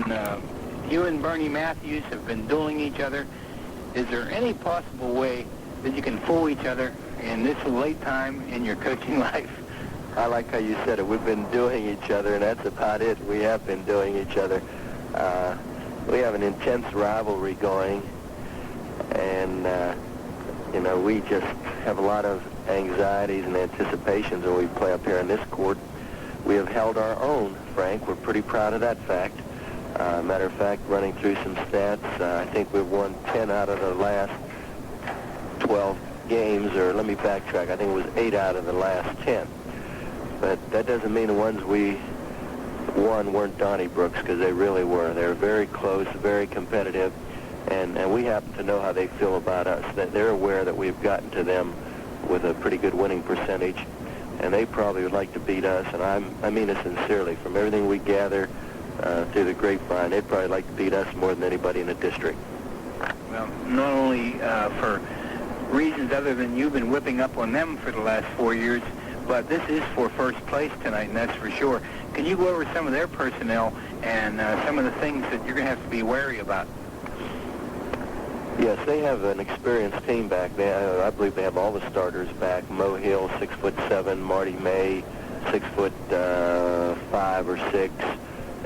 you and Bernie Matthews have been dueling each other. Is there any possible way that you can fool each other in this late time in your coaching life? I like how you said it. We've been doing each other, and that's about it. We have been doing each other. We have an intense rivalry going, and, you know, we just have a lot of anxieties and anticipations when we play up here on this court. We have held our own, Frank. We're pretty proud of that fact. Matter of fact, running through some stats, I think we've won 10 out of the last 12 games, or let me backtrack. I think it was 8 out of the last 10. But that doesn't mean the ones we won weren't Donnybrooks, because they really were. They were very close, very competitive, and we happen to know how they feel about us. That they're aware that we've gotten to them with a pretty good winning percentage, and they probably would like to beat us, and I mean it sincerely. From everything we gather through the grapevine, they'd probably like to beat us more than anybody in the district. Well, not only for reasons other than you've been whipping up on them for the last 4 years, but this is for first place tonight, and that's for sure. Can you go over some of their personnel and some of the things that you're going to have to be wary about? Yes, they have an experienced team back there. I believe they have all the starters back. Mo Hill, 6'7", Marty May, 6'5" or 6",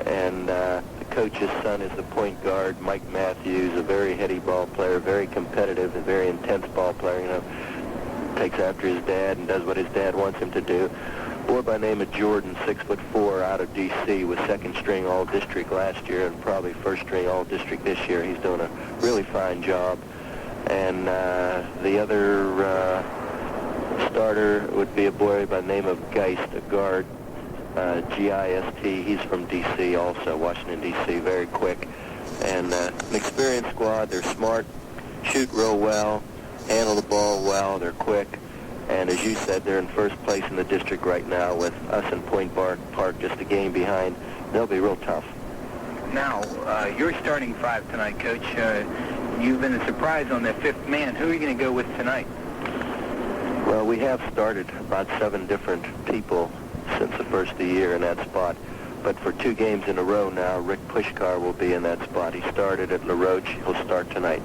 and the coach's son is the point guard, Mike Matthews, a very heady ball player, very competitive, and very intense ball player. You know, takes after his dad and does what his dad wants him to do. Boy by the name of Jordan, 6'4", out of D.C., was second string all-district last year and probably first string all-district this year. He's doing a really fine job. And the other starter would be a boy by the name of Geist, a guard, G-I-S-T. He's from D.C. also, Washington, D.C., very quick. And an experienced squad. They're smart, shoot real well, handle the ball well, they're quick. And as you said, they're in first place in the district right now with us and Point Park just a game behind. They'll be real tough. Now, you're starting 5 tonight, Coach. You've been a surprise on that 5th man. Who are you going to go with tonight? Well, we have started about 7 different people since the first of the year in that spot. But for 2 games in a row now, Rick Puskar will be in that spot. He started at LaRoche. He'll start tonight.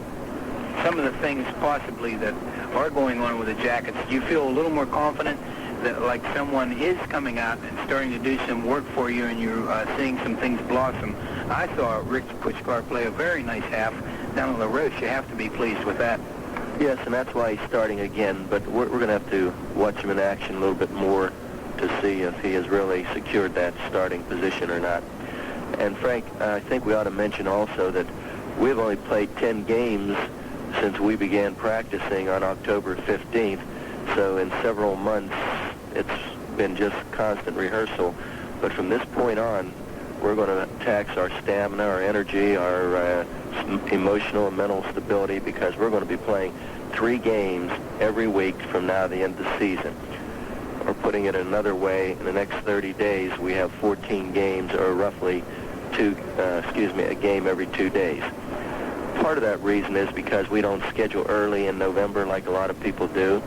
Some of the things possibly that are going on with the Jackets, do you feel a little more confident that like someone is coming out and starting to do some work for you and you're seeing some things blossom? I saw Rick Puskar play a very nice half down at LaRoche. You have to be pleased with that. Yes, and that's why he's starting again, but we're going to have to watch him in action a little bit more to see if he has really secured that starting position or not. And Frank, I think we ought to mention also that we've only played 10 games since we began practicing on October 15th. So in several months, it's been just constant rehearsal. But from this point on, we're going to tax our stamina, our energy, our emotional and mental stability, because we're going to be playing 3 games every week from now to the end of the season. Or putting it another way, in the next 30 days, we have 14 games, or roughly a game every 2 days. Part of that reason is because we don't schedule early in November like a lot of people do.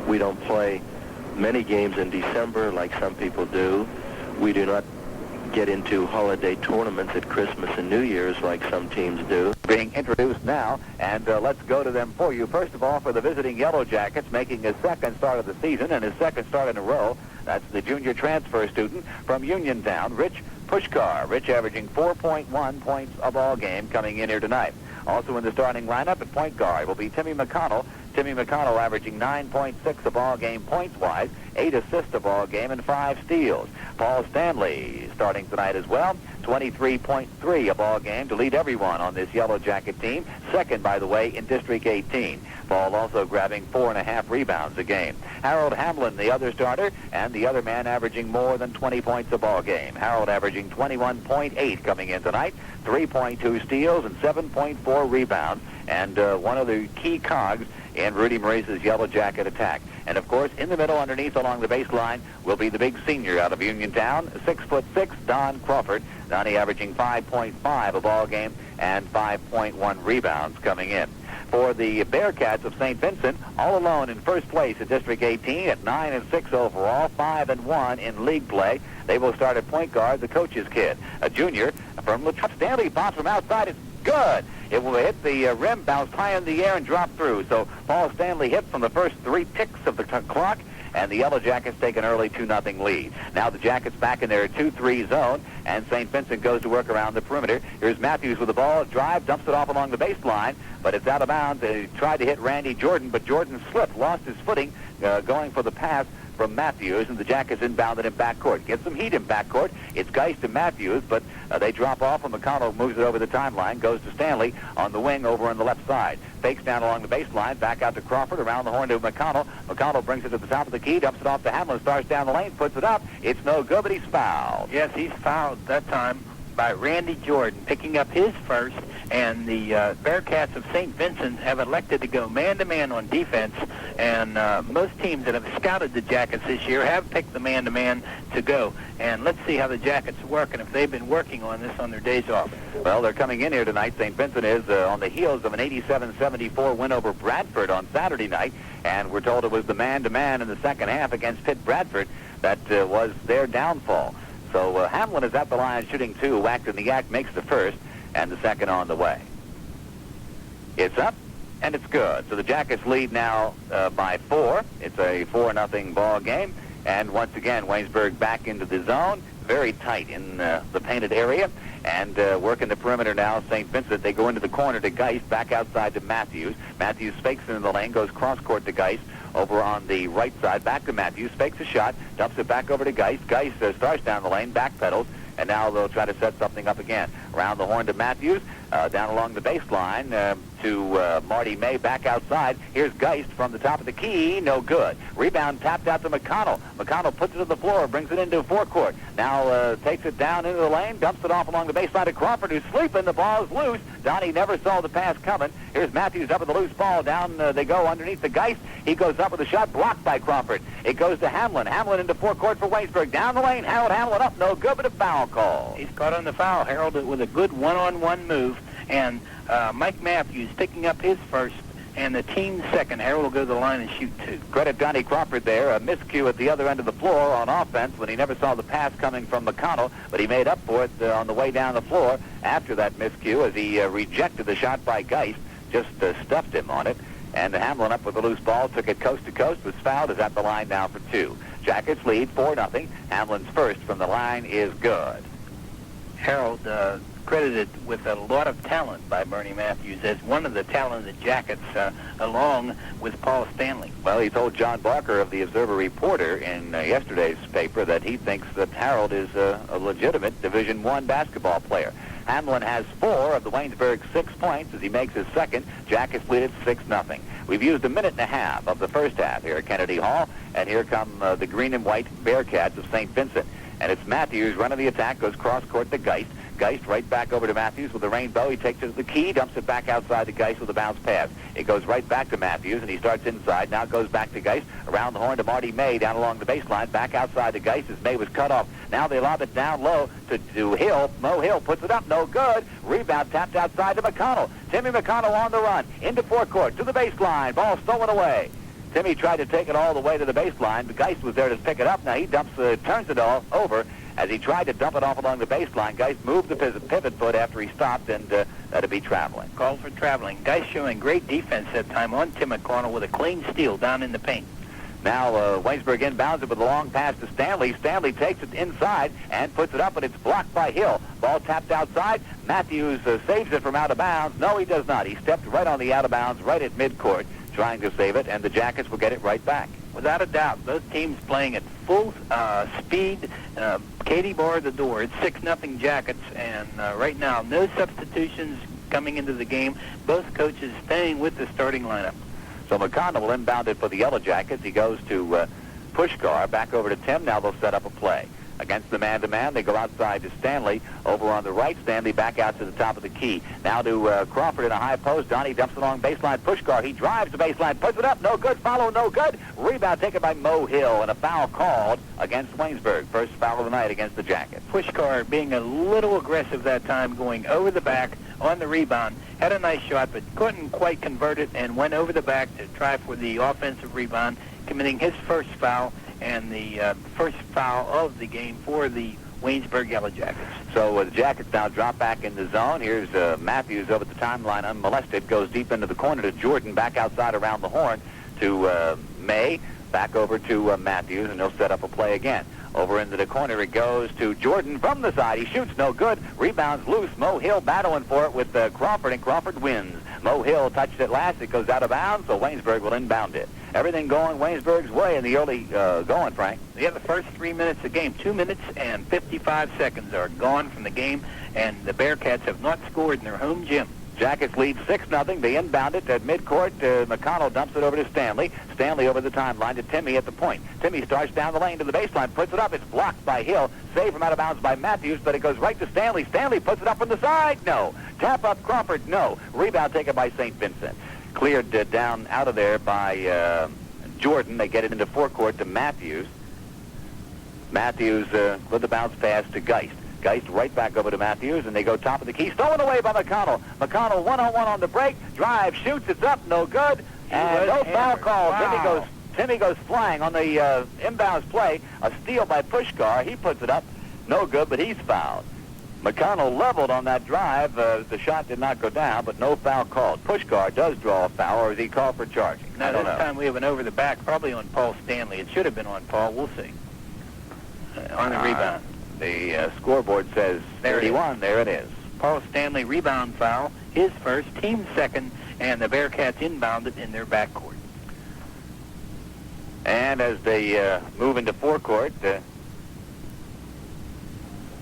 We don't play many games in December like some people do. We do not get into holiday tournaments at Christmas and New Year's like some teams do. Being introduced now, and let's go to them for you. First of all, for the visiting Yellow Jackets, making his 2nd start of the season and his 2nd start in a row, that's the junior transfer student from Uniontown, Rich Puskar. Rich averaging 4.1 points a ball game coming in here tonight. Also in the starting lineup at point guard will be Timmy McConnell. Timmy McConnell averaging 9.6 a ball game points-wise, 8 assists a ball game, and 5 steals. Paul Stanley starting tonight as well, 23.3 a ball game to lead everyone on this Yellow Jacket team. 2nd, by the way, in District 18. Paul also grabbing 4.5 rebounds a game. Harold Hamlin, the other starter, and the other man averaging more than 20 points a ball game. Harold averaging 21.8 coming in tonight, 3.2 steals and 7.4 rebounds. And one of the key cogs in Rudy Maurice's Yellow Jacket attack. And, of course, in the middle underneath along the baseline will be the big senior out of Uniontown, 6'6", Don Crawford. Donnie averaging 5.5 a ball game and 5.1 rebounds coming in. For the Bearcats of St. Vincent, all alone in first place at District 18 at 9-6 overall, 5-1 in league play. They will start at point guard, the coach's kid, a junior from Latrobe. Stanley pops from outside. It's good. It will hit the rim, bounce high in the air, and drop through. So Paul Stanley hit from the first 3 ticks of the clock, and the Yellow Jackets take an early 2-0 lead. Now the Jackets back in their 2-3 zone, and St. Vincent goes to work around the perimeter. Here's Matthews with the ball, drive, dumps it off along the baseline, but it's out of bounds. He tried to hit Randy Jordan, but Jordan slipped, lost his footing, going for the pass from Matthews, and the Jackets inbounded in backcourt. Get some heat in backcourt. It's Geist to Matthews, but they drop off, and McConnell moves it over the timeline, goes to Stanley on the wing over on the left side. Fakes down along the baseline, back out to Crawford, around the horn to McConnell. McConnell brings it to the top of the key, dumps it off to Hamlin, starts down the lane, puts it up. It's no good, but he's fouled. Yes, he's fouled that time by Randy Jordan, picking up his first, and the Bearcats of St. Vincent have elected to go man-to-man on defense, and most teams that have scouted the Jackets this year have picked the man-to-man to go. And let's see how the Jackets work, and if they've been working on this on their days off. Well, they're coming in here tonight. St. Vincent is on the heels of an 87-74 win over Bradford on Saturday night, and we're told it was the man-to-man in the second half against Pitt Bradford that was their downfall. So Hamlin is at the line shooting 2. Whacked in the act, makes the first, and the second on the way. It's up, and it's good. So the Jackets lead now by 4. It's a 4-0 ball game. And once again, Waynesburg back into the zone, very tight in the painted area, and working the perimeter now. St. Vincent, they go into the corner to Geist, back outside to Matthews. Matthews fakes into the lane, goes cross-court to Geist. Over on the right side, back to Matthews, fakes a shot, dumps it back over to Geist. Geist starts down the lane, backpedals, and now they'll try to set something up again. Around the horn to Matthews, down along the baseline to Marty May, back outside. Here's Geist from the top of the key, no good. Rebound tapped out to McConnell. McConnell puts it to the floor, brings it into forecourt. Now takes it down into the lane, dumps it off along the baseline to Crawford, who's sleeping. The ball's loose. Donnie never saw the pass coming. Here's Matthews up with the loose ball. Down they go underneath the Geist. He goes up with a shot, blocked by Crawford. It goes to Hamlin. Hamlin into forecourt for Waynesburg. Down the lane, Harold Hamlin up, no good, but a foul call. He's caught on the foul, Harold, with a good one-on-one move, and Mike Matthews picking up his first, and the team's second. Harold will go to the line and shoot 2. Credit Donnie Crawford there, a miscue at the other end of the floor on offense when he never saw the pass coming from McConnell, but he made up for it on the way down the floor after that miscue as he rejected the shot by Geist, just stuffed him on it. And Hamlin up with the loose ball, took it coast to coast, was fouled, is at the line now for 2. Jackets lead 4-0. Hamlin's first from the line is good. Harold, credited with a lot of talent by Bernie Matthews as one of the talented Jackets, along with Paul Stanley. Well, he told John Barker of the Observer Reporter in yesterday's paper that he thinks that Harold is a legitimate Division I basketball player. Hamlin has 4 of the Waynesburg 6 points as he makes his second. Jackets lead at 6-0. We've used 1.5 minutes of the first half here at Kennedy Hall, and here come the green and white Bearcats of St. Vincent. And it's Matthews running the attack, goes cross-court to Geist. Geist right back over to Matthews with the rainbow. He takes it to the key, dumps it back outside to Geist with a bounce pass. It goes right back to Matthews, and he starts inside. Now it goes back to Geist. Around the horn to Marty May down along the baseline. Back outside to Geist as May was cut off. Now they lob it down low to Hill. Mo Hill puts it up, no good. Rebound tapped outside to McConnell. Timmy McConnell on the run. Into forecourt, to the baseline. Ball stolen away. Timmy tried to take it all the way to the baseline. The Geist was there to pick it up. Now he turns it all over. As he tried to dump it off along the baseline, Geist moved the pivot foot after he stopped, and that'd be traveling. Called for traveling. Geist showing great defense that time on Tim McConnell with a clean steal down in the paint. Now Waynesburg inbounds it with a long pass to Stanley. Stanley takes it inside and puts it up, and it's blocked by Hill. Ball tapped outside. Matthews saves it from out of bounds. No, he does not. He stepped right on the out of bounds, right at midcourt, trying to save it, and the Jackets will get it right back. Without a doubt, both teams playing at full speed. Katie barred the door. It's 6-0 Jackets, and right now, no substitutions coming into the game. Both coaches staying with the starting lineup. So McConnell will inbound it for the Yellow Jackets. He goes to Puskar, back over to Tim. Now they'll set up a play. Against the man-to-man, they go outside to Stanley. Over on the right, Stanley back out to the top of the key. Now to Crawford in a high post. Donnie dumps it along baseline. Puskar, he drives the baseline, puts it up. No good. Follow, no good. Rebound taken by Mo Hill, and a foul called against Waynesburg. First foul of the night against the Jackets. Puskar being a little aggressive that time, going over the back on the rebound. Had a nice shot, but couldn't quite convert it, and went over the back to try for the offensive rebound, committing his first foul, and the first foul of the game for the Waynesburg Yellow Jackets. So the Jackets now drop back in the zone. Here's Matthews over the timeline unmolested. Goes deep into the corner to Jordan. Back outside around the horn to May. Back over to Matthews, and he'll set up a play again. Over into the corner it goes to Jordan from the side. He shoots, no good. Rebounds loose. Mo Hill battling for it with Crawford, and Crawford wins. Mo Hill touched it last. It goes out of bounds, so Waynesburg will inbound it. Everything going Waynesburg's way in the early going, Frank. Yeah, the first 3 minutes of the game, 2 minutes and 55 seconds are gone from the game, and the Bearcats have not scored in their home gym. Jackets lead 6-0. They inbound it at midcourt. McConnell dumps it over to Stanley. Stanley over the timeline to Timmy at the point. Timmy starts down the lane to the baseline, puts it up. It's blocked by Hill. Saved from out of bounds by Matthews, but it goes right to Stanley. Stanley puts it up from the side. No. Tap up Crawford. No. Rebound taken by St. Vincent. Cleared down out of there by Jordan. They get it into forecourt to Matthews. Matthews with the bounce pass to Geist. Geist right back over to Matthews, and they go top of the key. Stolen away by McConnell. McConnell one-on-one on the break. Drive, shoots, it's up, no good. And no foul call. Wow. Timmy goes flying on the inbounds play. A steal by Puskar. He puts it up. No good, but he's fouled. McConnell leveled on that drive. The shot did not go down, but no foul called. Puskar does draw a foul, or is he called for charging? Now, this time we have an over the back, probably on Paul Stanley. It should have been on Paul. We'll see. On the rebound. The scoreboard says 31. There it is. Paul Stanley rebound foul, his first, team second, and the Bearcats inbounded in their backcourt. And as they move into forecourt,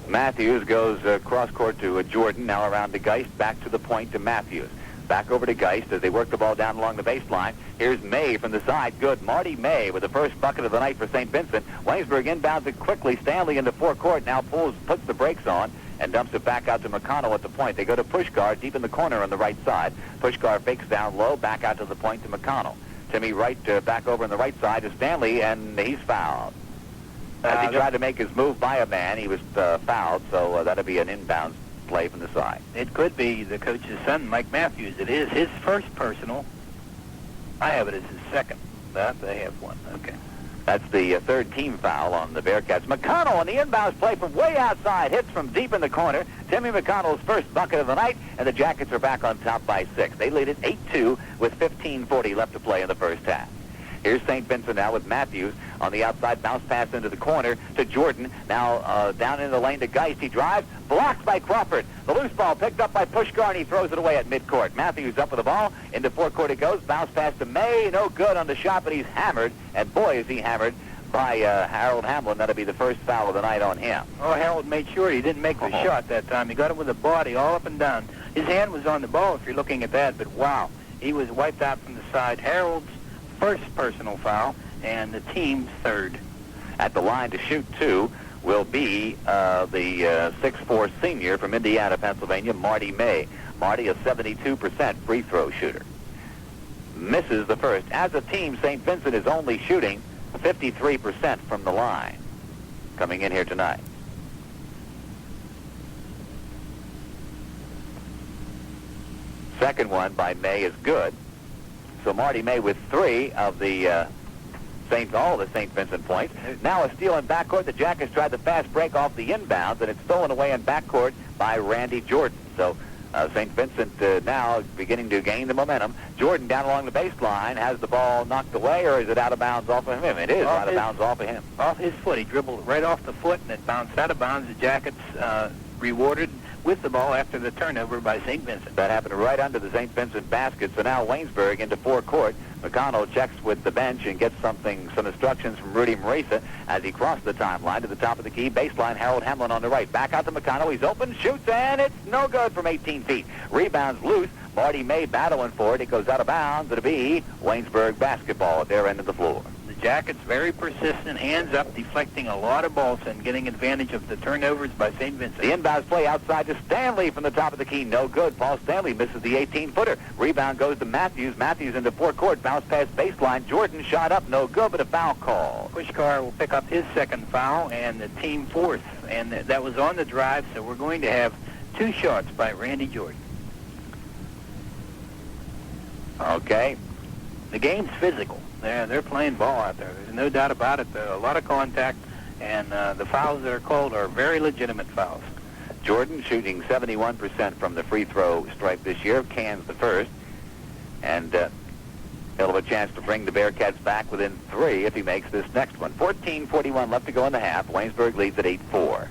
Matthews goes cross-court to Jordan, now around to Geist, back to the point to Matthews. Back over to Geist as they work the ball down along the baseline. Here's May from the side. Good. Marty May with the first bucket of the night for St. Vincent. Waynesburg inbounds it quickly. Stanley into forecourt. Now puts the brakes on and dumps it back out to McConnell at the point. They go to Puskar deep in the corner on the right side. Puskar fakes down low, back out to the point to McConnell. Timmy Wright back over on the right side to Stanley, and he's fouled. As he tried to make his move by a man, he was fouled, so that'll be an inbounds play from the side. It could be the coach's son, Mike Matthews. It is his first personal. I have it as his second. But they have one. Okay. That's the third team foul on the Bearcats. McConnell on the inbounds play from way outside. Hits from deep in the corner. Timmy McConnell's first bucket of the night, and the Jackets are back on top by 6. They lead it 8-2 with 15:40 left to play in the first half. Here's St. Vincent now with Matthews on the outside, bounce pass into the corner to Jordan. Now down in the lane to Geist. He drives, blocked by Crawford. The loose ball picked up by Puskar, and he throws it away at midcourt. Matthews up with the ball. Into forecourt it goes. Bounce pass to May. No good on the shot, but he's hammered. And boy, is he hammered by Harold Hamlin. That'll be the first foul of the night on him. Oh, Harold made sure he didn't make the shot that time. He got it with the body all up and down. His hand was on the ball if you're looking at that, but wow, he was wiped out from the side. Harold's first personal foul, and the team's third. At the line to shoot two will be the 6'4" senior from Indiana, Pennsylvania, Marty May. Marty, a 72% free throw shooter. Misses the first. As a team, St. Vincent is only shooting 53% from the line coming in here tonight. Second one by May is good. So Marty May with 3 of the all the St. Vincent points. Now a steal in backcourt. The Jackets tried the fast break off the inbounds, and it's stolen away in backcourt by Randy Jordan. So St. Vincent now beginning to gain the momentum. Jordan down along the baseline has the ball knocked away, or is it out of bounds off of him? It is out of bounds off of him. Off his foot. He dribbled right off the foot, and it bounced out of bounds. The Jackets rewarded with the ball after the turnover by St. Vincent. That happened right under the St. Vincent basket. So now Waynesburg into forecourt. McConnell checks with the bench and gets some instructions from Rudy Marisa as he crossed the timeline to the top of the key. Baseline, Harold Hamlin on the right. Back out to McConnell. He's open, shoots, and it's no good from 18 feet. Rebounds loose. Marty May battling for it. It goes out of bounds. It'll be Waynesburg basketball at their end of the floor. The Jackets very persistent, hands up, deflecting a lot of balls and getting advantage of the turnovers by St. Vincent. The inbounds play outside to Stanley from the top of the key. No good. Paul Stanley misses the 18-footer. Rebound goes to Matthews. Matthews into forecourt. Bounce past baseline. Jordan shot up. No good, but a foul call. Puskar will pick up his second foul and the team fourth. And that was on the drive, so we're going to have 2 shots by Randy Jordan. Okay. The game's physical. They're playing ball out there. There's no doubt about it. There's a lot of contact, and the fouls that are called are very legitimate fouls. Jordan shooting 71% from the free throw stripe this year. Cans the first. And he'll have a chance to bring the Bearcats back within 3 if he makes this next one. 14:41 left to go in the half. Waynesburg leads at 8-4.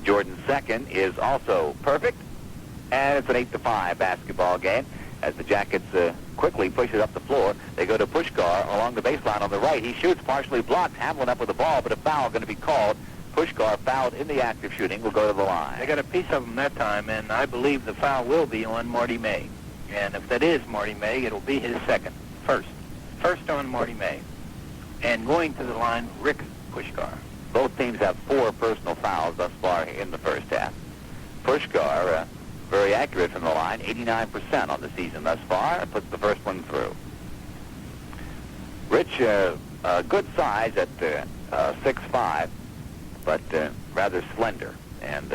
Jordan's second is also perfect. And it's an 8-5 basketball game as the Jackets quickly push it up the floor. They go to Puskar along the baseline on the right. He shoots, partially blocked. Hamlin up with the ball, but a foul going to be called. Puskar fouled in the act of shooting. Will go to the line. They got a piece of him that time, and I believe the foul will be on Marty May. And if that is Marty May, it'll be his first on Marty May. And going to the line, Rick Puskar. Both teams have 4 personal fouls thus far in the first half. Puskar, very accurate from the line, 89% on the season thus far, puts the first one through. Rich, good size at 6'5", but rather slender, and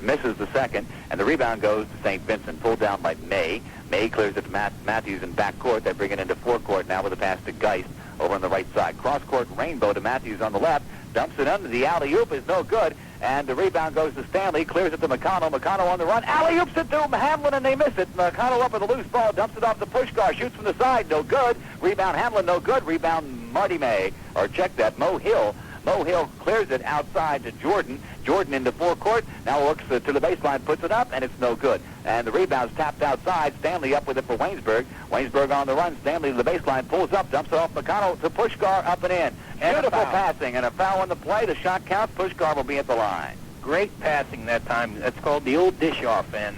misses the second, and the rebound goes to St. Vincent, pulled down by May. May clears it to Matthews in backcourt. They bring it into forecourt now with a pass to Geist over on the right side. Cross-court Rainbow to Matthews on the left, dumps it under. The alley-oop is no good, and the rebound goes to Stanley, clears it to McConnell. McConnell on the run, alley-oops it to Hamlin, and they miss it. McConnell up with a loose ball, dumps it off to Puskar, shoots from the side, no good. Rebound Hamlin, no good. Rebound Marty May, or check that, Mo Hill. Mo Hill clears it outside to Jordan. Jordan into forecourt. Now looks to the baseline, puts it up, and it's no good. And the rebound's tapped outside. Stanley up with it for Waynesburg. Waynesburg on the run. Stanley to the baseline, pulls up, dumps it off McConnell to Puskar, up and in. And beautiful passing, and a foul on the play. The shot counts. Puskar will be at the line. Great passing that time. That's called the old dish-off, and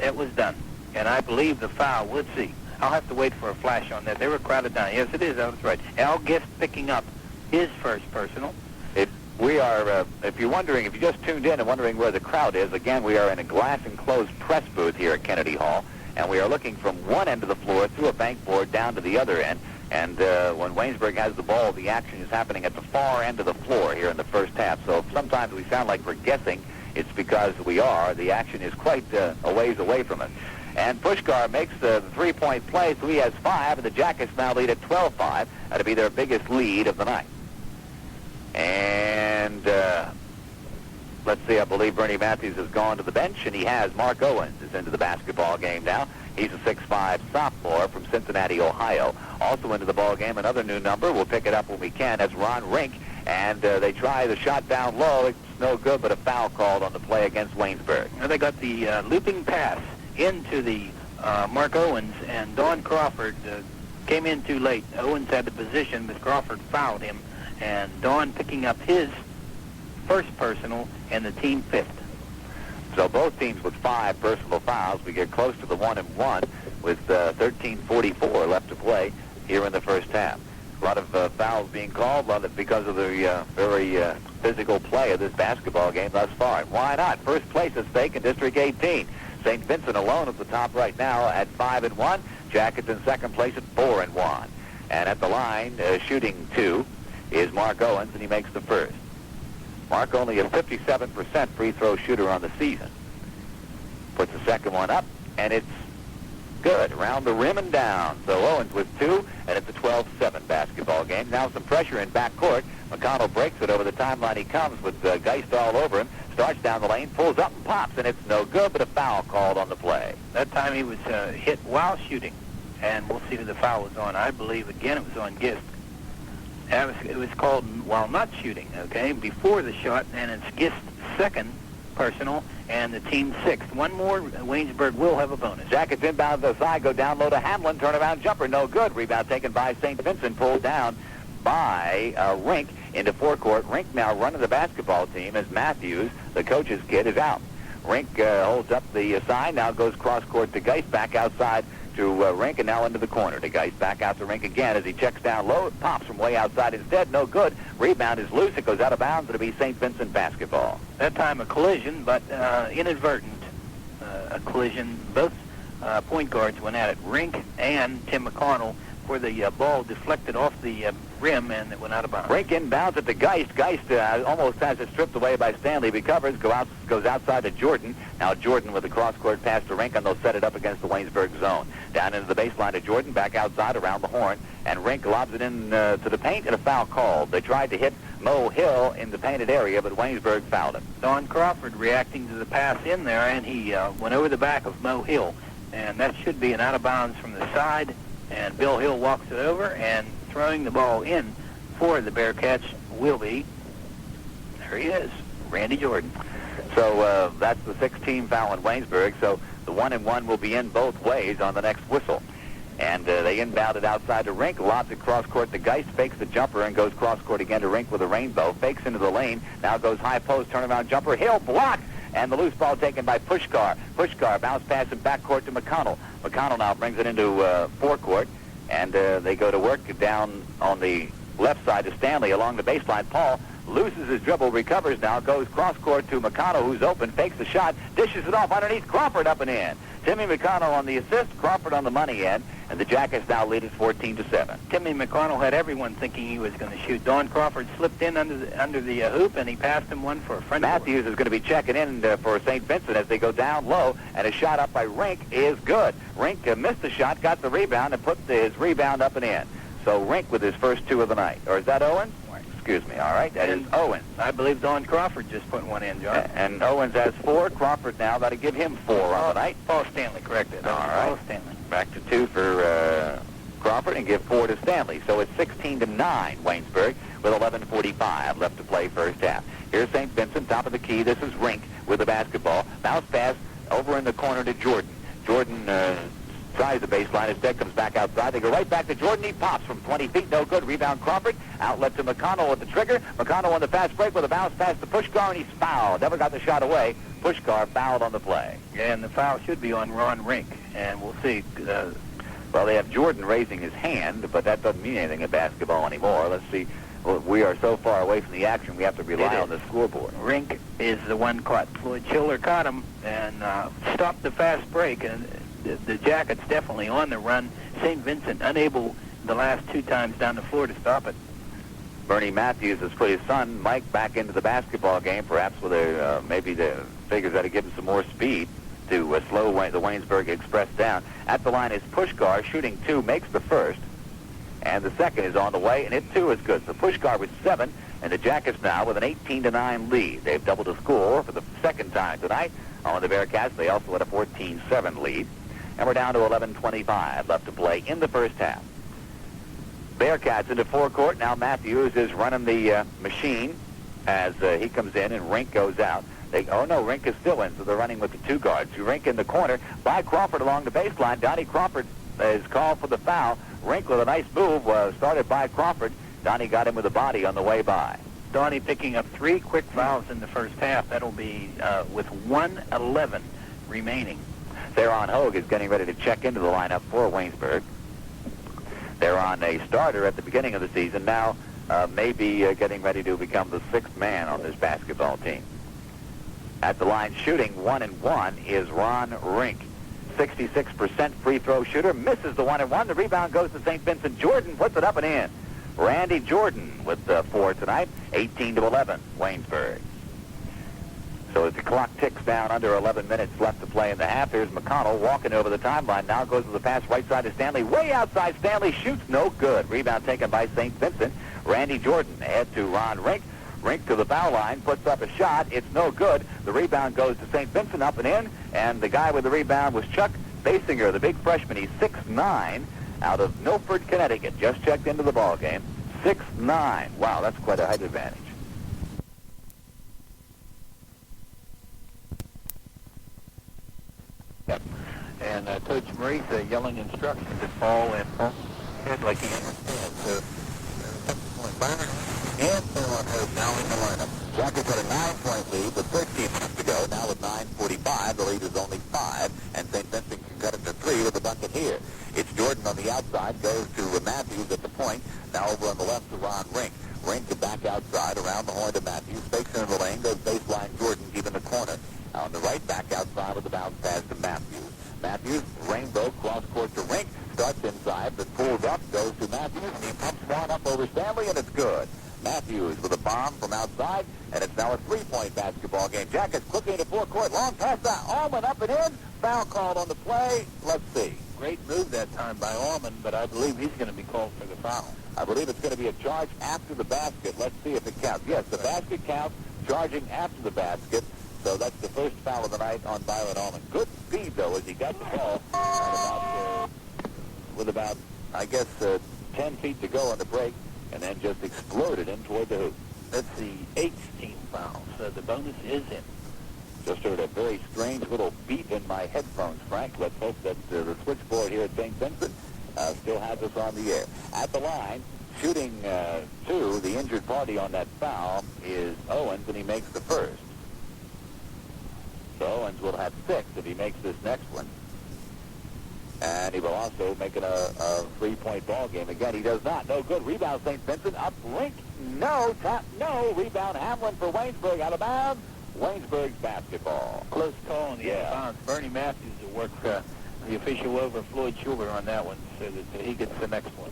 it was done. And I believe the foul, let's see. I'll have to wait for a flash on that. They were crowded down. Yes, it is. That's right. Al Gist picking up his first personal. If you're wondering, if you just tuned in and wondering where the crowd is, again, we are in a glass-enclosed press booth here at Kennedy Hall, and we are looking from one end of the floor through a bank board down to the other end. And when Waynesburg has the ball, the action is happening at the far end of the floor here in the first half. So if sometimes we sound like we're guessing, it's because we are. The action is quite a ways away from us. And Puskar makes the three-point play, so he has 5, and the Jackets now lead at 12-5. That'll be their biggest lead of the night. And let's see, I believe Bernie Matthews has gone to the bench, and he has. Mark Owens is into the basketball game now. He's a 6'5" sophomore from Cincinnati, Ohio. Also into the ball game, another new number. We'll pick it up when we can. That's Ron Rink, and they try the shot down low. It's no good, but a foul called on the play against Waynesburg. Now they got the looping pass into the Mark Owens, and Don Crawford came in too late. Owens had the position, but Crawford fouled him, and Don picking up his first personal and the team 5th. So both teams with 5 personal fouls. We get close to the 1-1 with 13:44 left to play here in the first half. A lot of fouls being called, a lot of because of the very physical play of this basketball game thus far. And why not? First place at stake in District 18. St. Vincent alone at the top right now at 5-1. Jackets in second place at 4-1. And at the line, shooting 2, is Mark Owens, and he makes the first. Mark only a 57% free throw shooter on the season. Puts the second one up, and it's good. Around the rim and down. So Owens with 2, and it's a 12-7 basketball game. Now some pressure in backcourt. McConnell breaks it over the timeline. He comes with Geist all over him. Starts down the lane, pulls up and pops, and it's no good, but a foul called on the play. That time he was hit while shooting, and we'll see who the foul was on. I believe, again, it was on Gist. It was called while not shooting, okay, before the shot, and it's Gist's second personal and the team 6th. One more, Waynesburg will have a bonus. Jackets inbound to the side, go down low to Hamlin, turnaround jumper, no good. Rebound taken by St. Vincent, pulled down by Rink into forecourt. Rink now running the basketball team as Matthews, the coach's kid, is out. Rink holds up the side, now goes cross-court to Geist, back outside to Rink and now into the corner. The guy's back out to Rink again as he checks down low. It pops from way outside instead. No good. Rebound is loose. It goes out of bounds. It'll be St. Vincent basketball. That time a collision, but inadvertent. A collision. Both point guards went at it, Rink and Tim McConnell, where the ball deflected off the rim and it went out of bounds. Rink inbounds at the Geist. Geist almost has it stripped away by Stanley. Recovers, goes outside to Jordan. Now Jordan with the cross-court pass to Rink, and they'll set it up against the Waynesburg zone. Down into the baseline to Jordan, back outside around the horn, and Rink lobs it in to the paint, and a foul called. They tried to hit Mo Hill in the painted area, but Waynesburg fouled him. Don Crawford reacting to the pass in there, and he went over the back of Mo Hill, and that should be an out-of-bounds from the side, and Bill Hill walks it over, and throwing the ball in for the Bearcats will be, there he is, Randy Jordan. So that's the 16th foul in Waynesburg, so the 1-and-1 will be in both ways on the next whistle. And they inbound it outside to Rink, lobs it cross-court to Geist, fakes the jumper and goes cross-court again to Rink with a rainbow, fakes into the lane, now goes high post, turnaround jumper, Hill blocked, and the loose ball taken by Puskar. Puskar bounce pass in backcourt to McConnell. McConnell now brings it into forecourt, and they go to work down on the left side to Stanley along the baseline. Paul loses his dribble, recovers now, goes cross-court to McConnell, who's open, fakes the shot, dishes it off underneath Crawford, up and in. Timmy McConnell on the assist, Crawford on the money end, and the Jackets now lead it 14-7. Timmy McConnell had everyone thinking he was going to shoot. Don Crawford slipped in under the hoop, and he passed him one for a front. Matthews is going to be checking in for St. Vincent as they go down low, and a shot up by Rink is good. Rink missed the shot, got the rebound, and put his rebound up and in. So Rink with his first two of the night. Or is that Owens? Excuse me. All right, that is Owens. I believe Don Crawford just put one in, John. And Owens has 4. Crawford now, that'll give him 4 on the night. Paul Stanley corrected. All right. Paul Stanley. Back to 2 for Crawford and give 4 to Stanley. So it's 16-9, Waynesburg, with 11:45 left to play first half. Here's St. Vincent, top of the key. This is Rink with the basketball. Bounce pass over in the corner to Jordan. Jordan tries the baseline. Instead comes back outside. They go right back to Jordan. He pops from 20 feet. No good. Rebound Crawford. Outlet to McConnell with the trigger. McConnell on the fast break with a bounce pass to Puskar, and he's fouled. Never got the shot away. Puskar fouled on the play. Yeah, and the foul should be on Ron Rink. And we'll see. Well, they have Jordan raising his hand, but that doesn't mean anything in basketball anymore. Let's see. Well, we are so far away from the action, we have to rely on the scoreboard. Rink is the one caught. Floyd Chiller caught him and stopped the fast break. And the Jackets definitely on the run. St. Vincent unable the last 2 times down the floor to stop it. Bernie Matthews has put his son, Mike, back into the basketball game, perhaps with maybe the figures that to give him some more speed to slow the Waynesburg Express down. At the line is Puskar, shooting 2, makes the first. And the second is on the way, and it, too, is good. So Puskar with 7, and the Jackets now with an 18-9 lead. They've doubled the score for the second time tonight on the Bearcats. They also had a 14-7 lead. And we're down to 11:25 left to play in the first half. Bearcats into forecourt. Now Matthews is running the machine as he comes in, and Rink goes out. Rink is still in, so they're running with the 2 guards. Rink in the corner by Crawford along the baseline. Donnie Crawford is called for the foul. Rink with a nice move started by Crawford. Donnie got him with a body on the way by. Donnie picking up 3 quick fouls in the first half. That'll be with 1:11 remaining. Theron Hogue is getting ready to check into the lineup for Waynesburg. They're on a starter at the beginning of the season. Now maybe getting ready to become the 6th man on this basketball team. At the line shooting 1-1 is Ron Rink. 66% free throw shooter, misses the 1-1. The rebound goes to St. Vincent. Jordan puts it up and in. Randy Jordan with 4 tonight, 18-11, Waynesburg. So as the clock ticks down, under 11 minutes left to play in the half, here's McConnell walking over the timeline. Now goes to the pass right side to Stanley. Way outside, Stanley shoots, no good. Rebound taken by St. Vincent. Randy Jordan ahead to Ron Rink. Rink to the foul line, puts up a shot. It's no good. The rebound goes to St. Vincent, up and in. And the guy with the rebound was Chuck Basinger, the big freshman. He's 6'9", out of Milford, Connecticut. Just checked into the ball game. 6'9". Wow, that's quite a height advantage. Yep. And Coach Marisa yelling instructions at Paul and Paul head like he understands. So, And Theron Hogue now in the lineup. Jackets had a 9-point lead with 13 minutes to go. Now with 9:45, the lead is only 5, and St. Vincent can cut it to 3 with a bucket here. outside, goes to Matthews at the point. Now over on the left to Ron Rink. Rink to back outside, around the horn to Matthews. Fakes into the lane, goes baseline Jordan, deep in the corner. On the right, back outside with the bounce pass to Matthews. Matthews, rainbow, cross court to Rink. Starts inside, but pulls up, goes to Matthews, and he pumps one up over Stanley, and it's good. Matthews with a bomb from outside, and it's now a three-point basketball game. Jackets quickly into forecourt. Long pass to Allman, up and in. Foul called on the play. Let's see. Great move that time by Allman, but I believe he's going to be called for the foul. I believe it's going to be a charge after the basket. Let's see if it counts. Yes, the basket counts, charging after the basket. So that's the first foul of the night on Byron Allman. Good speed, though, as he got the ball with about, I guess, 10 feet to go on the break, and then just exploded in toward the hoop. That's the 8th team foul, so the bonus is in. Just heard a very strange little beep in my headphones, Frank. Let's hope that the switchboard here at St. Vincent still has us on the air. At the line, shooting two, the injured party on that foul is Owens, and he makes the first. So Owens will have 6 if he makes this next one. And he will also make it a three-point ball game. Again, he does not. No good. Rebound, St. Vincent. Up, Rink. No. Tap, no. Rebound, Hamlin for Waynesburg. Out of bounds. Waynesburg's basketball. Close call on the out of bounds. Bernie Matthews will work the official over Floyd Schuler on that one so that he gets the next one.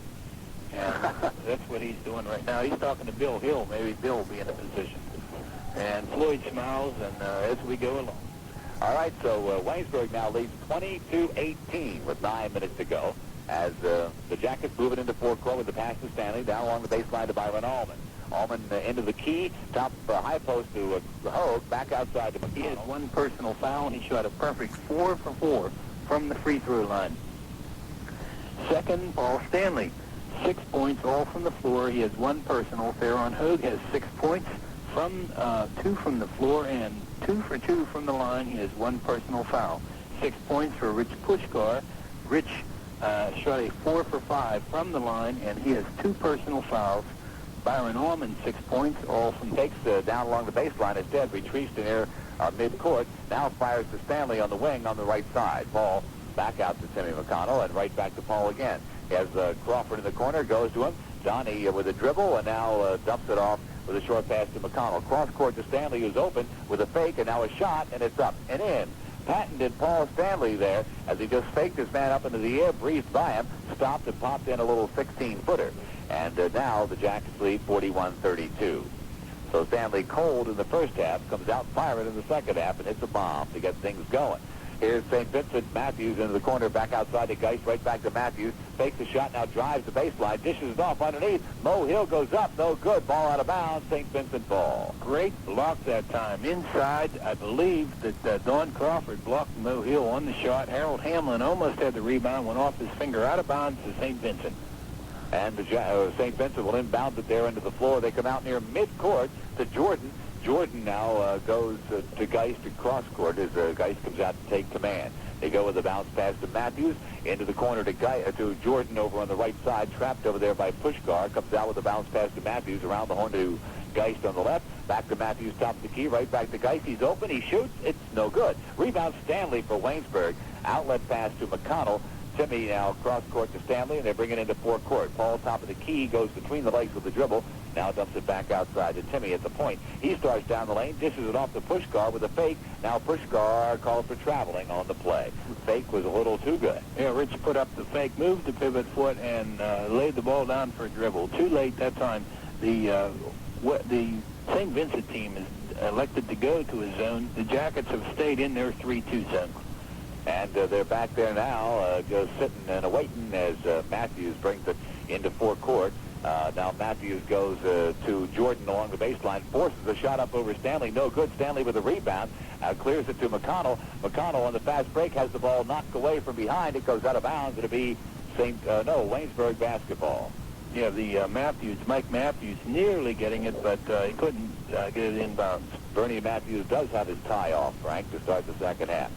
And that's what he's doing right now. He's talking to Bill Hill. Maybe Bill will be in a position. And Floyd smiles, and as we go along. All right, so Waynesburg now leads 20-18 with 9 minutes to go as the Jackets move it into forecourt with the pass to Stanley, down along the baseline to Byron Allman. Allman into the key, top high post to Hogue, back outside to McConnell. He had one personal foul, and he shot a perfect 4 for 4 from the free throw line. Second, Paul Stanley, 6 points, all from the floor. He has one personal. Theron Hogue has 6 points, from 2 from the floor and 2 for 2 from the line. He has one personal foul. 6 points for Rich Puskar. Rich shot a 4 for 5 from the line, and he has 2 personal fouls. Byron Allman, 6 points, all from... Takes down along the baseline instead, retreats to near midcourt. Now fires to Stanley on the wing on the right side. Ball back out to Timmy McConnell, and right back to Paul again. He has Crawford in the corner, goes to him. Donnie with a dribble, and now dumps it off with a short pass to McConnell. Cross court to Stanley, who's open with a fake, and now a shot, and it's up and in. Patented Paul Stanley there as he just faked his man up into the air, breezed by him, stopped and popped in a little 16-footer. And now the Jackets lead 41-32. So Stanley cold in the first half, comes out firing in the second half, and hits a bomb to get things going. Here's St. Vincent. Matthews into the corner, back outside to Geist, right back to Matthews. Fakes the shot, now drives the baseline, dishes it off underneath. Mo Hill goes up, no good. Ball out of bounds, St. Vincent ball. Great block that time. Inside, I believe that Don Crawford blocked Mo Hill on the shot. Harold Hamlin almost had the rebound, went off his finger, out of bounds to St. Vincent. And St. Vincent will inbound it there into the floor. They come out near midcourt to Jordan. Jordan now goes to Geist at cross court as Geist comes out to take command. They go with a bounce pass to Matthews, into the corner to Jordan over on the right side, trapped over there by Puskar. Comes out with a bounce pass to Matthews, around the horn to Geist on the left. Back to Matthews, top of the key, right back to Geist. He's open, he shoots, it's no good. Rebound Stanley for Waynesburg. Outlet pass to McConnell. Timmy now cross court to Stanley, and they bring it into forecourt. Paul, top of the key, goes between the legs with the dribble. Now dumps it back outside to Timmy at the point. He starts down the lane, dishes it off to Puskar with a fake. Now Puskar calls for traveling on the play. Fake was a little too good. Yeah, Rich put up the fake, moved the pivot foot, and laid the ball down for a dribble. Too late that time. The St. Vincent team is elected to go to a zone. The Jackets have stayed in their 3-2 zone. And they're back there now, just sitting and awaiting as Matthews brings it into forecourt. Now Matthews goes to Jordan along the baseline, forces a shot up over Stanley. No good. Stanley with a rebound. Clears it to McConnell. McConnell on the fast break has the ball knocked away from behind. It goes out of bounds. It'll be Waynesburg basketball. Yeah, the Mike Matthews nearly getting it, but he couldn't get it in bounds. Bernie Matthews does have his tie off, Frank, to start the second half.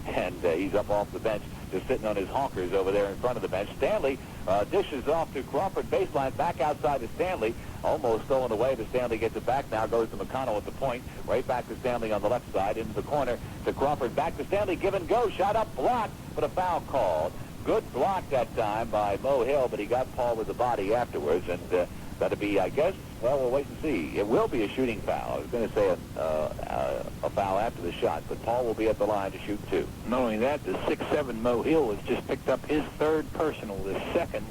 And he's up off the bench, just sitting on his honkers over there in front of the bench. Stanley dishes off to Crawford, baseline, back outside to Stanley. Almost stolen away, but Stanley gets it back now, goes to McConnell at the point. Right back to Stanley on the left side, into the corner to Crawford. Back to Stanley, give and go, shot up, blocked, but a foul called. Good block that time by Mo Hill, but he got Paul with the body afterwards, and that'll be, I guess, well, we'll wait and see. It will be a shooting foul. I was going to say a foul after the shot, but Paul will be at the line to shoot 2. Not only that, the 6'7" Mo Hill has just picked up his 3rd personal, the second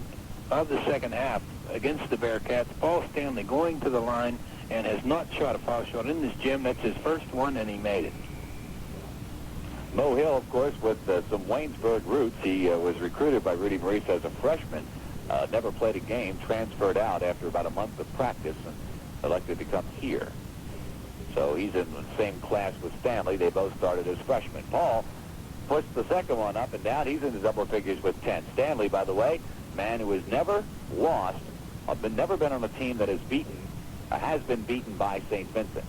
of the second half against the Bearcats. Paul Stanley going to the line and has not shot a foul shot in this gym. That's his first one, and he made it. Mo Hill, of course, with some Waynesburg roots. He was recruited by Rudy Maurice as a freshman. Never played a game, transferred out after about a month of practice, and elected to come here. So he's in the same class with Stanley. They both started as freshmen. Paul puts the second one up and down. He's in the double figures with 10. Stanley, by the way, man who has never lost, never been on a team that has been beaten by St. Vincent.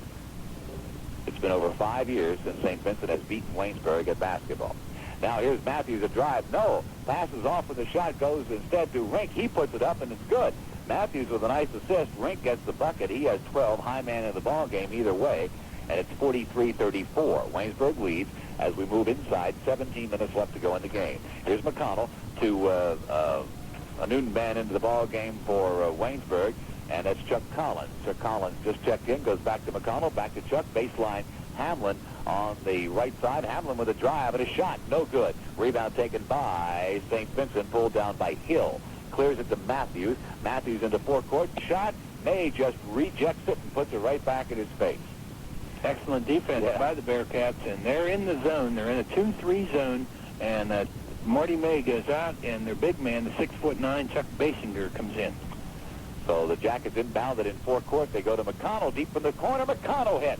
It's been over 5 years since St. Vincent has beaten Waynesburg at basketball. Now here's Matthews, a drive. No, passes off for the shot, goes instead to Rink. He puts it up, and it's good. Matthews with a nice assist. Rink gets the bucket. He has 12, high man in the ball game either way, and it's 43-34. Waynesburg leads as we move inside. 17 minutes left to go in the game. Here's McConnell to a Newton band into the ball game for Waynesburg, and that's Chuck Collins. Chuck Collins just checked in, goes back to McConnell, back to Chuck, baseline Hamlin on the right side. Hamlin with a drive and a shot, no good. Rebound taken by St. Vincent, pulled down by Hill. Clears it to Matthews. Matthews into forecourt. Shot, May just rejects it and puts it right back in his face. Excellent defense by the Bearcats, and they're in the zone. They're in a 2-3 zone, and Marty May goes out, and their big man, the 6'9", Chuck Basinger, comes in. So the Jackets inbounded in forecourt. They go to McConnell deep in the corner. McConnell hit.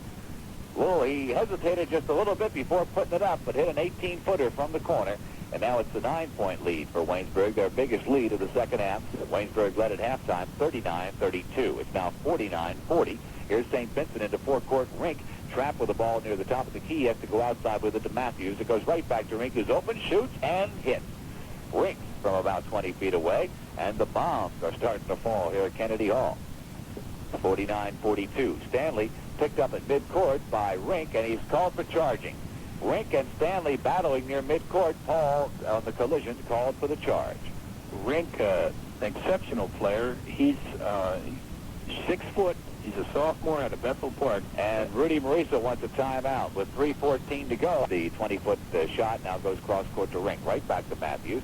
Well, he hesitated just a little bit before putting it up, but hit an 18-footer from the corner. And now it's a 9-point lead for Waynesburg, their biggest lead of the second half. Waynesburg led at halftime 39-32. It's now 49-40. Here's St. Vincent into forecourt. Rink trapped with the ball near the top of the key. He has to go outside with it to Matthews. It goes right back to Rink, who's open, shoots, and hits. Rink from about 20 feet away, and the bombs are starting to fall here at Kennedy Hall. 49-42. Stanley picked up at midcourt by Rink, and he's called for charging. Rink and Stanley battling near midcourt. Paul, on the collision, called for the charge. Rink, an exceptional player. He's 6 foot. He's a sophomore out of Bethel Park. And Rudy Maurice wants a timeout with 3:14 to go. The 20-foot shot now goes cross-court to Rink. Right back to Matthews.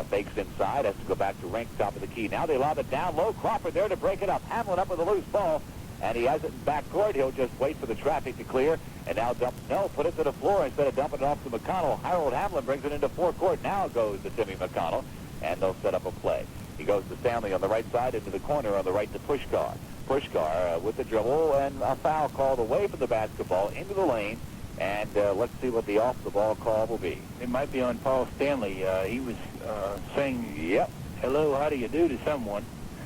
Fakes inside, has to go back to Rink, top of the key. Now they lob it down low. Crawford there to break it up. Hamlin up with a loose ball, and he has it in backcourt. He'll just wait for the traffic to clear, and now put it to the floor instead of dumping it off to McConnell. Harold Hamlin brings it into forecourt. Now it goes to Timmy McConnell, and they'll set up a play. He goes to Stanley on the right side, into the corner on the right to Puskar. Puskar with the dribble, and a foul called away from the basketball into the lane. And let's see what the off-the-ball call will be. It might be on Paul Stanley. He was saying, "Yep, hello, how do you do" to someone,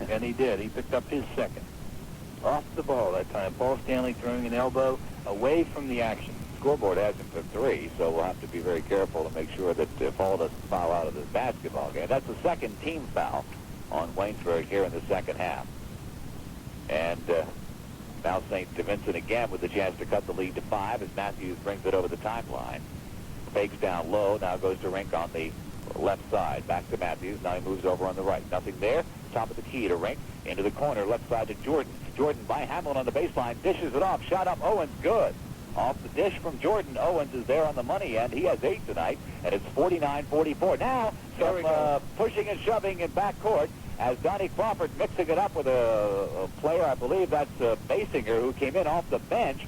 and he did. He picked up his second. Off the ball that time. Paul Stanley throwing an elbow away from the action. Scoreboard has him for 3, so we'll have to be very careful to make sure that Paul doesn't foul out of this basketball game. That's the second team foul on Waynesburg here in the second half. And now St. Vincent again with the chance to cut the lead to 5 as Matthews brings it over the timeline. Fakes down low, now goes to Rink on the left side. Back to Matthews, now he moves over on the right. Nothing there, top of the key to Rink, into the corner, left side to Jordan. Jordan by Hamlin on the baseline, dishes it off, shot up, Owens, good. Off the dish from Jordan, Owens is there on the money end. He has 8 tonight, and it's 49-44. Now, some pushing and shoving in backcourt as Donnie Crawford mixing it up with a player, I believe that's Basinger, who came in off the bench.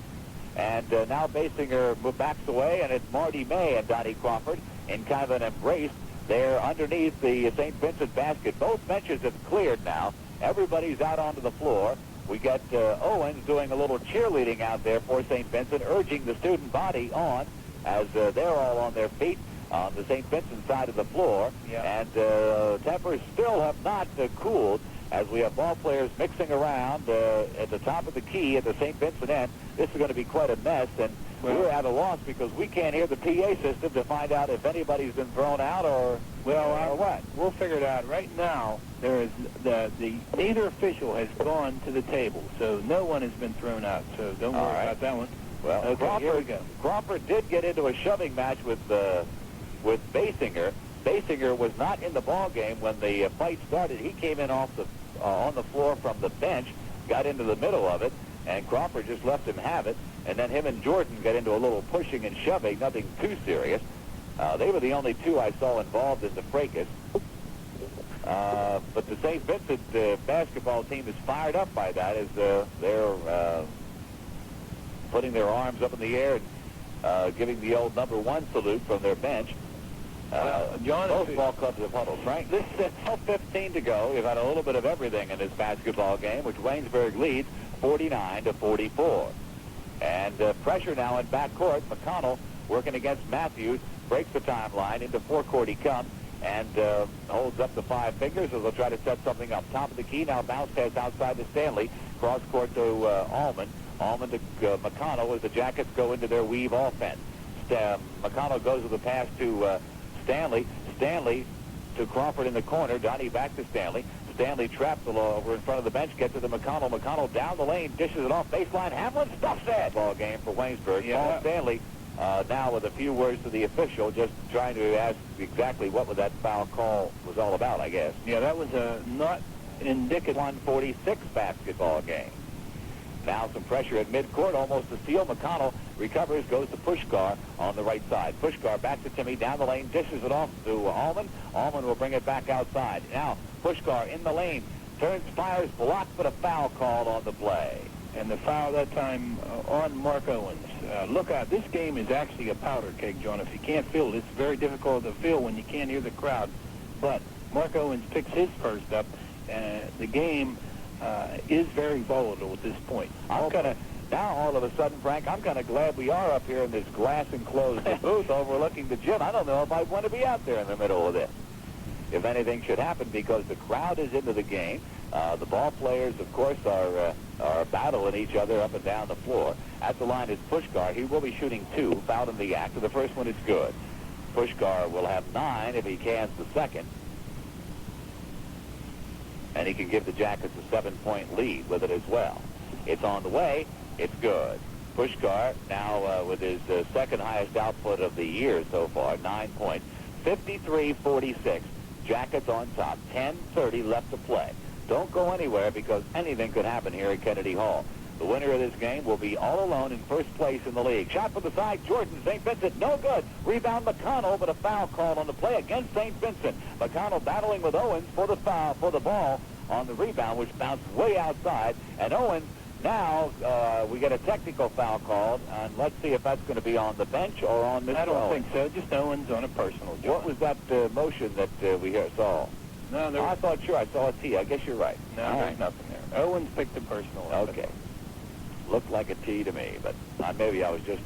And now Basinger backs away, and it's Marty May and Donnie Crawford in kind of an embrace there underneath the St. Vincent basket. Both benches have cleared now. Everybody's out onto the floor. We got Owens doing a little cheerleading out there for St. Vincent, urging the student body on as they're all on their feet on the St. Vincent side of the floor. Yeah. And tempers still have not cooled as we have ball players mixing around at the top of the key at the St. Vincent end. This is going to be quite a mess, and we're at a loss because we can't hear the PA system to find out if anybody's been thrown out or what. We'll figure it out. Right now, there is neither official has gone to the table, so no one has been thrown out. So don't worry about that one. Well, okay, here we go. Crawford did get into a shoving match with Basinger, Basinger was not in the ball game when the fight started. He came in off the on the floor from the bench, got into the middle of it, and Crawford just left him have it. And then him and Jordan got into a little pushing and shoving, nothing too serious. They were the only two I saw involved in the fracas. But the St. Vincent basketball team is fired up by that as they're putting their arms up in the air and giving the old #1 salute from their bench. John, both ball clubs have huddled. Frank, this is 12:15 to go. We've had a little bit of everything in this basketball game, which Waynesburg leads 49-44. And pressure now in backcourt. McConnell working against Matthews, breaks the timeline. Into forecourt he comes and holds up the 5 fingers as they'll try to set something up. Top of the key, now bounce pass outside to Stanley. Cross court to Allman. Allman to McConnell as the Jackets go into their weave offense. McConnell goes with the pass to Stanley. Stanley to Crawford in the corner. Donnie back to Stanley. Stanley trapped over in front of the bench. Gets to the McConnell. McConnell down the lane. Dishes it off baseline. Hamlin stuffs it. Ball game for Waynesburg. Yeah. Paul Stanley now with a few words to the official, just trying to ask exactly what that foul call was all about, I guess. Yeah, that was not indicative. 146 basketball game. Now some pressure at midcourt, almost a steal. McConnell recovers, goes to Puskar on the right side. Puskar back to Timmy, down the lane, dishes it off to Allman. Allman will bring it back outside. Now Puskar in the lane, turns, fires, blocked, but a foul called on the play. And the foul that time on Mark Owens. Look out, this game is actually a powder keg, John. If you can't feel it, it's very difficult to feel when you can't hear the crowd. But Mark Owens picks his first up. The game is very volatile at this point. Now all of a sudden, Frank, I'm kind of glad we are up here in this glass-enclosed booth overlooking the gym. I don't know if I'd want to be out there in the middle of this. If anything should happen, because the crowd is into the game. The ball players, of course, are battling each other up and down the floor. At the line is Puskar. He will be shooting 2, fouled in the act. The first one is good. Puskar will have 9 if he cans the second. And he can give the Jackets a 7-point lead with it as well. It's on the way. It's good. Puskar now with his second highest output of the year so far, 9 points. 53-46. Jackets on top. 10:30 left to play. Don't go anywhere because anything could happen here at Kennedy Hall. The winner of this game will be all alone in first place in the league. Shot from the side, Jordan. St. Vincent, no good. Rebound McConnell, but a foul called on the play against St. Vincent. McConnell battling with Owens for the foul, for the ball on the rebound, which bounced way outside. And Owens, now we get a technical foul called, and let's see if that's going to be on the bench or on Mr. I don't Owens. think so. Just Owens on a personal. John. What was that motion that we saw? No, there I thought, sure, I saw a T. I guess you're right. No, All there's right. nothing there. Owens picked the personal. Okay. Looked like a T to me, but maybe I was just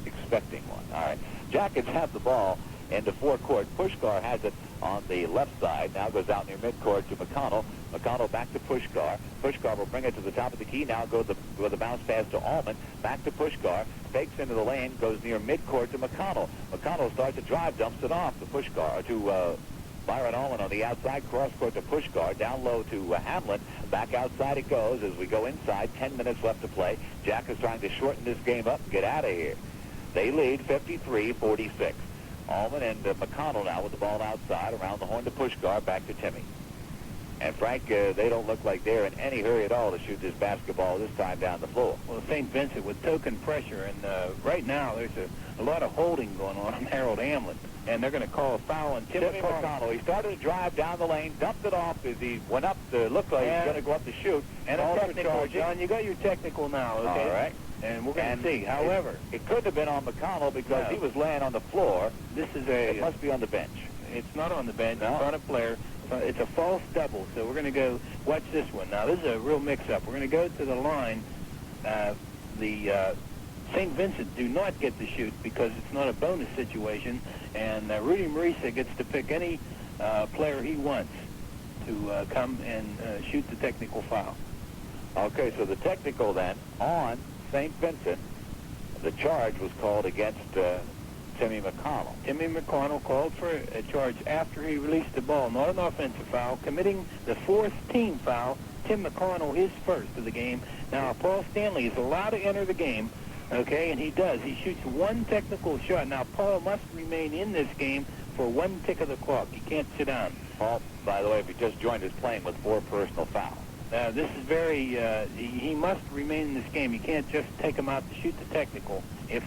expecting one. All right. Jackets have the ball into forecourt. Puskar has it on the left side. Now goes out near midcourt to McConnell. McConnell back to Puskar. Puskar will bring it to the top of the key. Now goes with a bounce pass to Allman. Back to Puskar. Fakes into the lane. Goes near midcourt to McConnell. McConnell starts to drive. Dumps it off to Puskar. To Byron Allman on the outside. Cross court to Puskar. Down low to Hamlin. Back outside it goes as we go inside. 10 minutes left to play. Jack is trying to shorten this game up and get out of here. They lead 53-46. Allman and McConnell now with the ball outside. Around the horn to Puskar. Back to Timmy. And Frank, they don't look like they're in any hurry at all to shoot this basketball this time down the floor. Well, St. Vincent with token pressure, and right now there's a lot of holding going on Harold Hamlin, and they're going to call a foul on Timmy McConnell. He started to drive down the lane, dumped it off as he went up to look like he's going to go up to shoot. And a technical, John, you got your technical now, okay? All right. And we're going to see. However, it couldn't have been on McConnell because he was laying on the floor. This is it must be on the bench. It's not on the bench. No. It's on a player. It's a false double, so we're going to go watch this one. Now, this is a real mix-up. We're going to go to the line. The St. Vincent do not get to shoot because it's not a bonus situation, and Rudy Marisa gets to pick any player he wants to come and shoot the technical foul. Okay, so the technical then on St. Vincent, the charge was called against Timmy McConnell. Timmy McConnell called for a charge after he released the ball, not an offensive foul, committing the 4th team foul. Tim McConnell, his first of the game. Now, Paul Stanley is allowed to enter the game, okay, and he does. He shoots one technical shot. Now, Paul must remain in this game for one tick of the clock. You can't sit down. Paul, by the way, if you just joined us, playing with 4 personal fouls. This is very, he must remain in this game. You can't just take him out to shoot the technical. If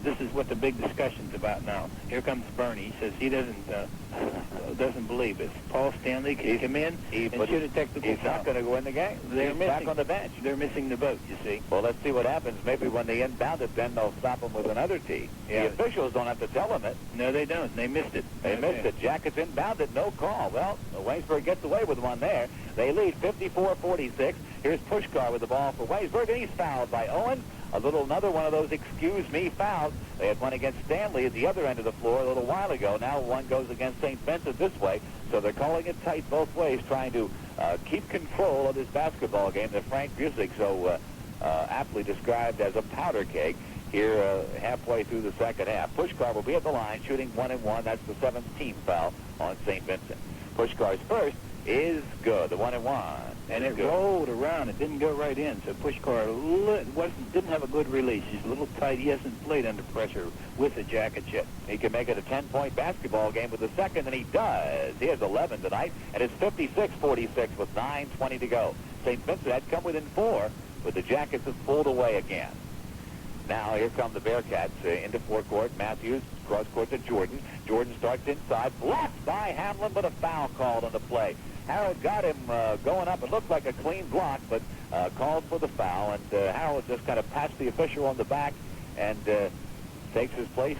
this is what the big discussion's about now. Here comes Bernie. He says he doesn't believe it. Paul Stanley can come in and shoot a technical He's foul. not going to go in the game. They're He's missing, back on the bench. They're missing the boat, you see. Well, let's see what happens. Maybe when they inbound it, then they'll stop him with another tee. Yeah. The officials don't have to tell them it. No, they don't. They missed it. They missed it. Jackets inbound it, no call. Well, Waynesburg gets away with one there. They lead 54-46. Here's Puskar with the ball for Waynesburg, and he's fouled by Owen. Another one of those excuse me fouls. They had one against Stanley at the other end of the floor a little while ago. Now one goes against St. Vincent this way. So they're calling it tight both ways, trying to keep control of this basketball game that Frank Busick so aptly described as a powder keg here halfway through the second half. Puskar will be at the line shooting 1-1. That's the 17th foul on St. Vincent. Pushkar's first is good, the 1-1. And it rolled around. It didn't go right in. So Puskar didn't have a good release. He's a little tight. He hasn't played under pressure with the Jackets yet. He can make it a 10-point basketball game with the second, and he does. He has 11 tonight, and it's 56-46 with 9:20 to go. St. Vincent had come within 4, but the Jackets have pulled away again. Now here come the Bearcats into forecourt. Matthews cross court to Jordan. Jordan starts inside, blocked by Hamlin, but a foul called on the play. Harold got him going up. It looked like a clean block, but called for the foul, and Harold just kind of passed the official on the back and takes his place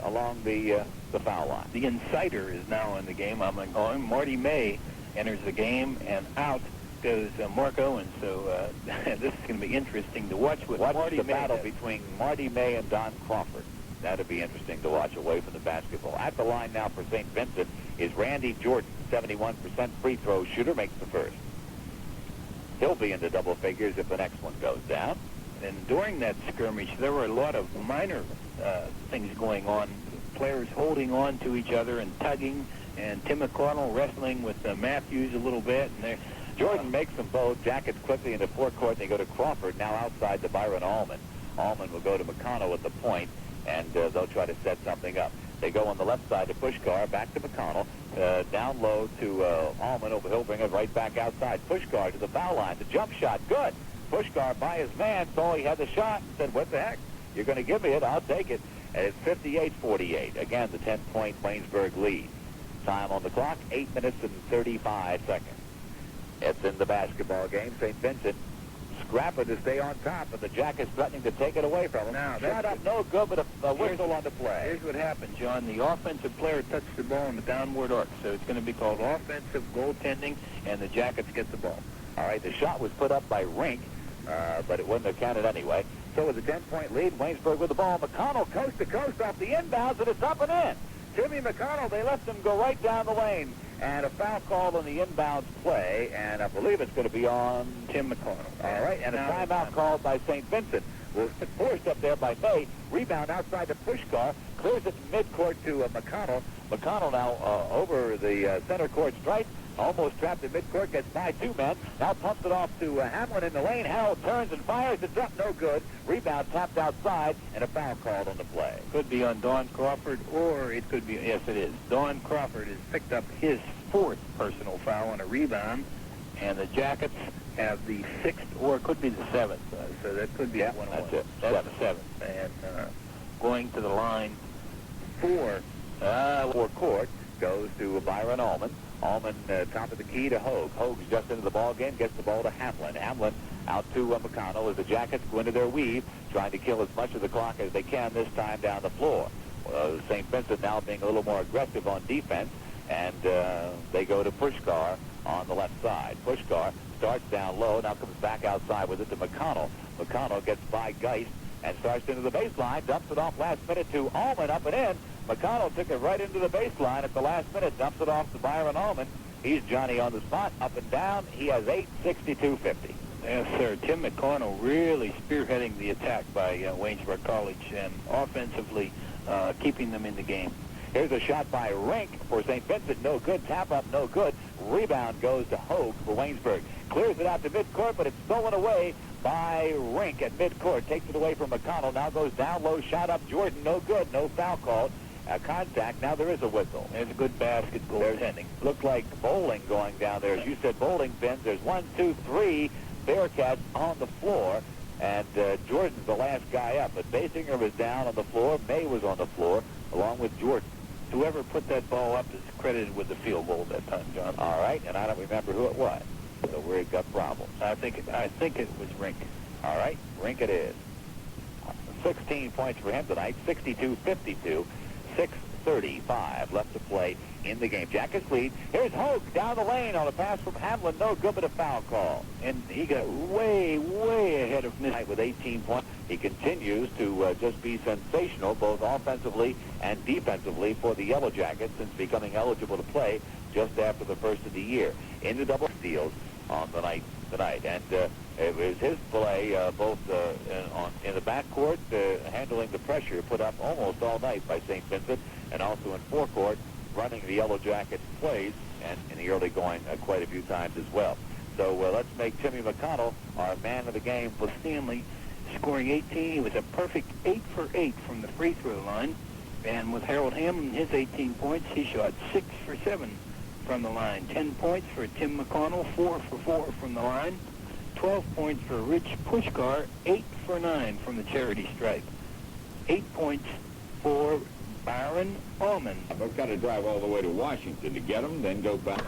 along the foul line. The insider is now in the game. I'm going. Marty May enters the game, and out goes Mark Owens. So this is going to be interesting to watch. With Marty the May battle between Marty May and Don Crawford. That'd be interesting to watch away from the basketball. At the line now for St. Vincent is Randy Jordan, 71% free throw shooter, makes the first. He'll be into double figures if the next one goes down. And during that skirmish, there were a lot of minor things going on. Players holding on to each other and tugging, and Tim McConnell wrestling with Matthews a little bit. And Jordan makes them both. Jackets quickly into forecourt, and they go to Crawford, now outside to Byron Allman. Allman will go to McConnell at the point, and they'll try to set something up. They go on the left side to Puskar, back to McConnell, down low to Allman. He'll bring it right back outside. Puskar to the foul line. The jump shot, good. Puskar by his man, saw he had the shot, and said, what the heck? You're going to give me it, I'll take it. And it's 58-48. Again, the 10-point Waynesburg lead. Time on the clock, 8 minutes and 35 seconds. It's in the basketball game. St. Vincent scrapping to stay on top, and the Jackets threatening to take it away from him. Now, shot up, no good, but a whistle on the play. Here's what happened, John. The offensive player touched the ball in the downward arc, so it's going to be called offensive goaltending, and the Jackets get the ball. All right, the shot was put up by Rink, but it wouldn't have counted anyway. So with a 10-point lead, Waynesburg with the ball. McConnell coast to coast off the inbounds, and it's up and in. Timmy McConnell, they left him go right down the lane. And a foul called on the inbounds play, and I believe it's going to be on Tim McConnell. All right, and a timeout called by St. Vincent. Was forced up there by May. Rebound outside to Puskar. Clears it midcourt to McConnell. McConnell now over the center court stripe. Almost trapped in midcourt. Gets by 2 men. Now pumps it off to Hamlin in the lane. Harold turns and fires. It's up. No good. Rebound tapped outside. And a foul called on the play. Could be on Don Crawford, or it could be, yes, it is. Don Crawford has picked up his 4th personal foul on a rebound. And the Jackets have the 6th, or it could be the 7th. So that could be one. That's it. That's the 7th. And going to the line for court goes to Byron Allman. Allman top of the key to Hogue. Hogue's just into the ball game, gets the ball to Hamlin. Hamlin out to McConnell as the Jackets go into their weave, trying to kill as much of the clock as they can this time down the floor. St. Vincent now being a little more aggressive on defense, and they go to Puskar on the left side. Puskar starts down low, now comes back outside with it to McConnell. McConnell gets by Geist and starts into the baseline, dumps it off last minute to Allman up and in. McConnell took it right into the baseline at the last minute, dumps it off to Byron Allman. He's Johnny on the spot, up and down. He has 8, 62-50. Yes, sir. Tim McConnell really spearheading the attack by Waynesburg College and offensively keeping them in the game. Here's a shot by Rink for St. Vincent. No good. Tap up, no good. Rebound goes to Hogue for Waynesburg. Clears it out to midcourt, but it's stolen away by Rink at midcourt. Takes it away from McConnell. Now goes down low. Shot up Jordan. No good. No foul called. contact. Now there is a whistle. There's a good basket goaltending. Looked like bowling going down there. As you said, bowling pins. There's 1, 2, 3 Bearcats on the floor. And Jordan's the last guy up. But Basinger was down on the floor. May was on the floor, along with Jordan. Whoever put that ball up is credited with the field goal that time, John. All right, and I don't remember who it was. So we've got problems. I think it was Rink. All right, Rink it is. 16 points for him tonight, 62-52, 6:35 left to play in the game. Jackets lead. Here's Hogue down the lane on a pass from Hamlin. No good, but a foul call. And he got way, way ahead of Mr. With 18 points. He continues to just be sensational, both offensively and defensively for the Yellow Jackets since becoming eligible to play just after the first of the year. In the double steals on the night tonight. And it was his play both in the backcourt, handling the pressure put up almost all night by St. Vincent, and also in forecourt, running the Yellow Jackets plays, and in the early going quite a few times as well. So let's make Timmy McConnell our man of the game for Stanley, scoring 18. He was a perfect 8 for 8 from the free throw line. And with Harold Hamlin, his 18 points, he shot 6 for 7 from the line. 10 points for Tim McConnell, 4 for 4 from the line. 12 points for Rich Puskar, 8 for 9 from the charity stripe. 8 points for Byron Allman. I've got to drive all the way to Washington to get them, then go back.